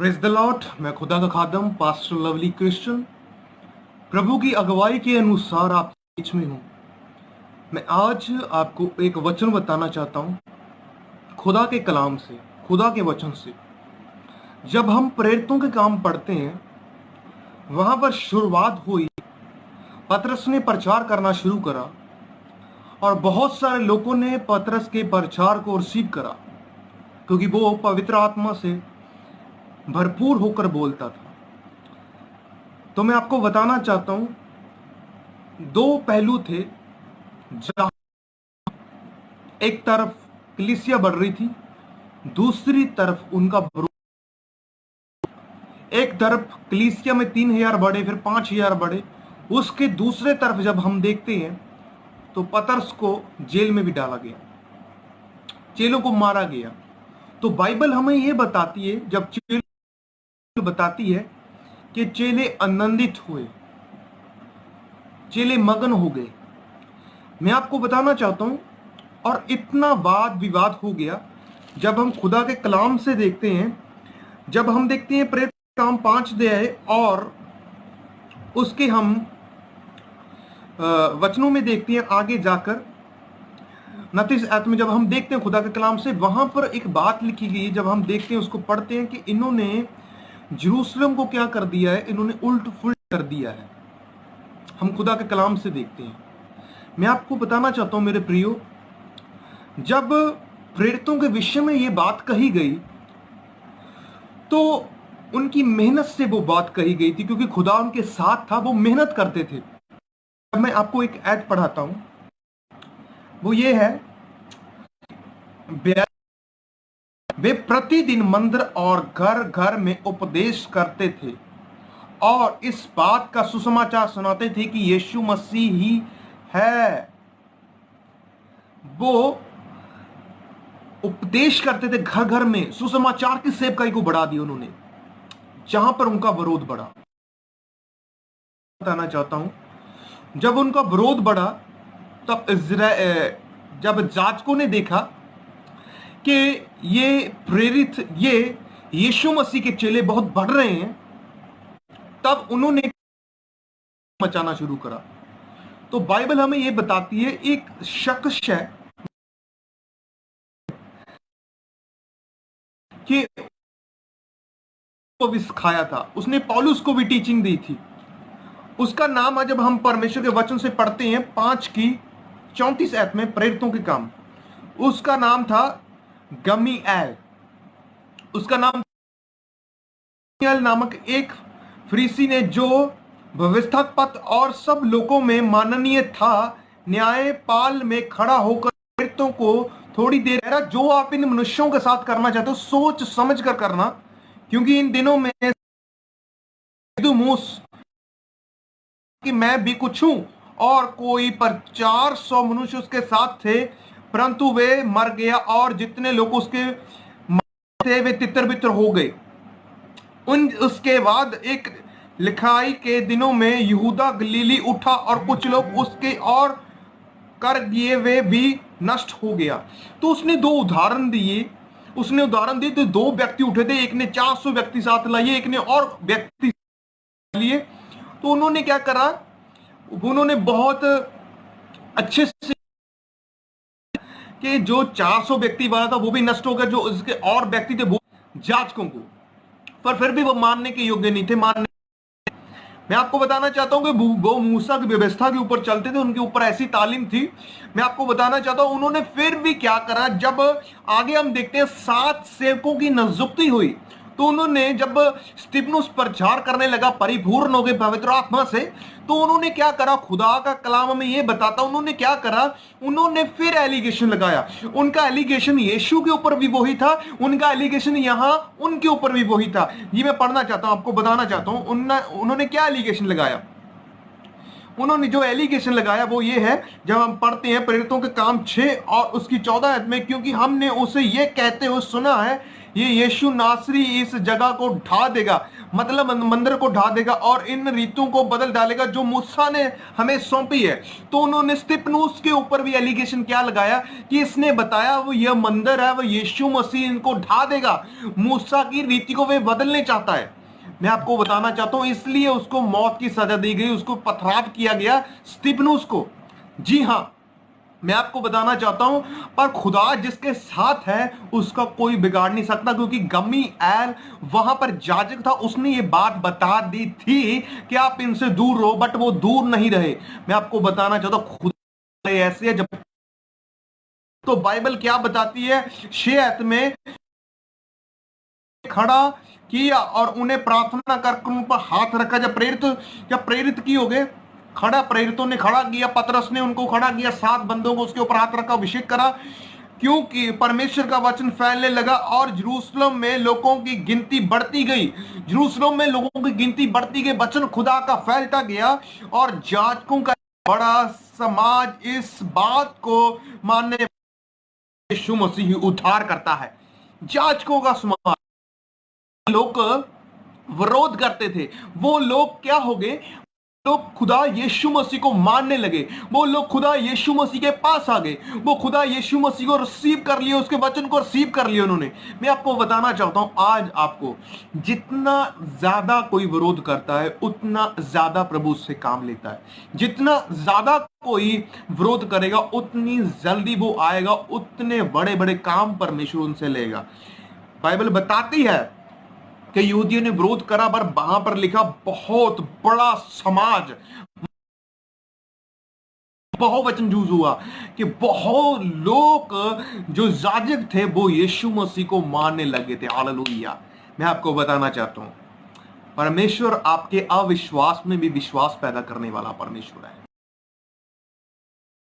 Praise the Lord. मैं खुदा का खादम पास्टर लवली क्रिश्चियन प्रभु की अगुवाई के अनुसार आपके बीच में हूँ। मैं आज आपको एक वचन बताना चाहता हूँ खुदा के कलाम से, खुदा के वचन से। जब हम प्रेरितों के काम पढ़ते हैं, वहां पर शुरुआत हुई, पतरस ने प्रचार करना शुरू करा और बहुत सारे लोगों ने पतरस के प्रचार को रिसीव करा, क्योंकि वो पवित्र आत्मा से भरपूर होकर बोलता था। तो मैं आपको बताना चाहता हूं, दो पहलू थे। जहां एक तरफ कलीसिया बढ़ रही थी, दूसरी तरफ उनका विरोध। एक तरफ कलीसिया में 3,000 बढ़े, फिर 5,000 बढ़े। उसके दूसरे तरफ जब हम देखते हैं तो पतरस को जेल में भी डाला गया, चेलों को मारा गया। तो बाइबल हमें यह बताती है, जब चेले बताती है कि चेले आनंदित हुए, चेले मगन हो गए। मैं आपको बताना चाहता हूं, और इतना वाद विवाद हो गया। जब हम खुदा के कलाम से देखते हैं, जब हम देखते हैं प्रेरित काम 5 अध्याय और उसके हम वचनों में देखते हैं, आगे जाकर 29 आयत में जब हम देखते हैं खुदा के कलाम से, वहां पर एक बात लिखी गई है। जब हम देखते हैं, उसको पढ़ते हैं कि इन्होंने यरूशलेम को क्या कर दिया है, इन्होंने उल्ट फुल्ट कर दिया है। हम खुदा के कलाम से देखते हैं। मैं आपको बताना चाहता हूं मेरे प्रियो, जब प्रेरितों के विषय में ये बात कही गई तो उनकी मेहनत से वो बात कही गई थी, क्योंकि खुदा उनके साथ था, वो मेहनत करते थे। अब मैं आपको एक ऐड पढ़ाता हूं, वो ये है, वे प्रतिदिन मंदिर और घर घर में उपदेश करते थे और इस बात का सुसमाचार सुनाते थे कि यीशु मसीह ही है। वो उपदेश करते थे घर घर में, सुसमाचार की सेवकाई को बढ़ा दी उन्होंने, जहां पर उनका विरोध बढ़ा। बताना चाहता हूं, जब उनका विरोध बढ़ा, तब जब जाजकों ने देखा कि ये प्रेरित, ये यीशु मसीह के चेले बहुत बढ़ रहे हैं, तब उन्होंने मचाना शुरू करा। तो बाइबल हमें यह बताती है, एक शख्स है कि को भी सिखाया था, उसने पौलुस को भी टीचिंग दी थी। उसका नाम है, जब हम परमेश्वर के वचन से पढ़ते हैं 5:34 आयत में, प्रेरितों के काम, उसका नाम था गमीएल। उसका नाम नामक एक फरीसी ने, जो व्यवस्था पद और सब लोगों में माननीय था, न्यायपाल में खड़ा होकर प्रेरितों को थोड़ी देर, जो आप इन मनुष्यों के साथ करना चाहते हो सोच समझ कर करना, क्योंकि इन दिनों में कि मैं भी कुछ हूं, और कोई पर 400 मनुष्य उसके साथ थे, परंतु वे मर गया और जितने लोग उसके थे वे तितर बितर हो गए। उसके बाद एक लिखाई के दिनों में यहूदा गलीली उठा और कुछ लोग उसके और कर दिए, वे भी नष्ट हो गया। तो उसने दो उदाहरण दिए। उसने उदाहरण दिए तो दो व्यक्ति उठे थे, एक ने 400 व्यक्ति साथ लाए, एक ने और व्यक्ति लिए। तो उन्होंने क्या करा, उन्होंने बहुत अच्छे से कि जो 400 व्यक्ति वाला था वो भी नष्ट हो गया, जो उसके और व्यक्ति थे वो जाजकों को, पर फिर भी वो मानने के योग्य नहीं थे। मैं आपको बताना चाहता हूं कि वो मूसा की व्यवस्था के ऊपर चलते थे, उनके ऊपर ऐसी तालीम थी। मैं आपको बताना चाहता हूं, उन्होंने फिर भी क्या करा, जब आगे हम देखते हैं 7 सेवकों की नियुक्ति हुई, तो उन्होंने, जब स्तिफनुस प्रचार करने लगा, परिपूर्ण हो गए पवित्र आत्मा से, तो उन्होंने क्या करा, खुदा का कलाम में ये बताता, उन्होंने क्या करा, उन्होंने फिर एलिगेशन लगाया। उनका एलिगेशन यीशु के ऊपर भी वही था, उनका एलिगेशन यहां उनके ऊपर भी वही था। ये मैं पढ़ना चाहता हूं, आपको बताना चाहता हूं उन्होंने क्या एलिगेशन लगाया। उन्होंने जो एलिगेशन लगाया वो ये है, जब हम पढ़ते हैं प्रेरितों के काम 6 और उसकी 14 आयत में, क्योंकि हमने उसे ये कहते हुए सुना है ये यीशु नासरी इस जगह को ढा देगा, मतलब मंदिर को ढा देगा और इन रीतों को बदल डालेगा जो मूसा ने हमें सौंपी है। तो उन्होंने स्तिफनुस के ऊपर भी एलिगेशन क्या लगाया कि इसने बताया वो यह मंदिर है, वो यीशु मसीह इनको ढा देगा, मूसा की रीति को वे बदलने चाहता है। मैं आपको बताना चाहता हूं इसलिए उसको मौत की सजा दी गई, उसको पथराव किया गया स्तिफनुस को। जी हां, मैं आपको बताना चाहता हूं, पर खुदा जिसके साथ है उसका कोई बिगाड़ नहीं सकता, क्योंकि गमीएल वहां पर जाजक था, उसने ये बात बता दी थी कि आप इनसे दूर रहो, बट वो दूर नहीं रहे। मैं आपको बताना चाहता हूं खुदा ऐसे है। जब तो बाइबल क्या बताती है, 6 में खड़ा किया और उन्हें प्रार्थना कर उन पर हाथ रखा। जब प्रेरित की हो गए, खड़ा प्रेरितों ने खड़ा किया, पतरस ने उनको खड़ा किया, 7 बंदों को उसके ऊपर हाथ रखा, अभिषेक करा, क्योंकि परमेश्वर का वचन फैलने लगा और यरूशलेम में लोगों की गिनती बढ़ती गई। यरूशलेम में लोगों की गिनती बढ़ती गई, वचन खुदा का फैलता गया और जाजकों का बड़ा समाज इस बात को मानने यीशु मसीह उद्धार करता है। जाजकों का समाज, लोग विरोध करते थे, वो लोग क्या हो गए, लोग खुदा यीशु मसीह को मानने लगे, वो लोग खुदा यीशु मसीह के पास आ गए, वो खुदा यीशु मसीह को रिसीव कर लिए, उसके वचन को रिसीव कर लिया उन्होंने। मैं आपको बताना चाहता हूं, आज आपको जितना ज्यादा कोई विरोध करता है उतना ज्यादा प्रभु उससे काम लेता है। जितना ज्यादा कोई विरोध करेगा उतनी जल्दी वो आएगा, उतने बड़े बड़े काम परमेश्वर उनसे लेगा। बाइबल बताती है कि यहूदियों ने विरोध करा, पर वहां पर लिखा बहुत बड़ा समाज, बहुवचन यूज हुआ कि बहुत लोग जो याजक थे वो यीशु मसीह को मानने लगे थे। हालेलुया। मैं आपको बताना चाहता हूं, परमेश्वर आपके अविश्वास में भी विश्वास पैदा करने वाला परमेश्वर है।